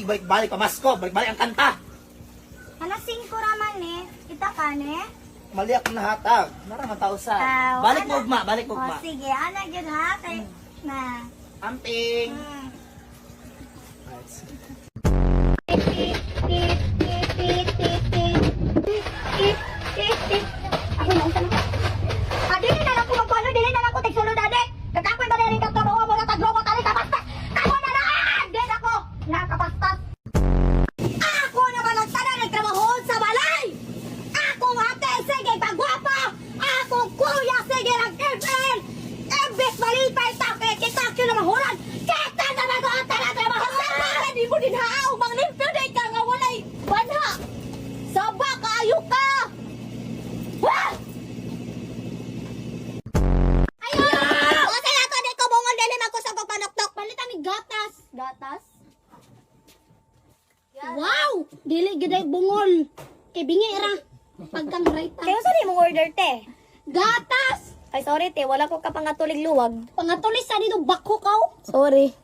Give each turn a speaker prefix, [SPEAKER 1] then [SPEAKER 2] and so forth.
[SPEAKER 1] balik-balik pamasko, balik-balik ang kanta.
[SPEAKER 2] Alasing ko raman ni. Kita ka ni.
[SPEAKER 1] Mali ako nahatag. Naraman tao sa. Balik mo ugma, balik mo ugma.
[SPEAKER 2] Sige, ana gyud ha kay na.
[SPEAKER 1] Amping.
[SPEAKER 2] Ako na unsa na. Dili na lang ko magpalo, dili na lang ko tigsulod ade. Kakapoy ba rin ka taro mo na taglobo tali kapastas. Ako na lang, din ako. Nakapastas. Ako naman ang tanan nagtrabaho sa balay. Ako ate sige pagwapa. Ako kuya sige nag-FL. Embes malipay take kita kilo mahuran. Kita naman ko ang tanan trabaho sa balay. Di mo din haaw mang limpyo day ka nga walay banha. Saba kayo ka. Wah! Ayun! O kaya to di ko bungol dili magkusog og panoktok. Palitan mi gatas. Gatas? Wow! Dili gid ay bungol. Kay bingi ra. Pagkang right.
[SPEAKER 3] Kayo sa di mong order, te?
[SPEAKER 2] Gatas!
[SPEAKER 3] Ay, sorry, te. Wala ko ka pangatulig luwag.
[SPEAKER 2] Pangatulis sa dito bako kaw.
[SPEAKER 3] Sorry.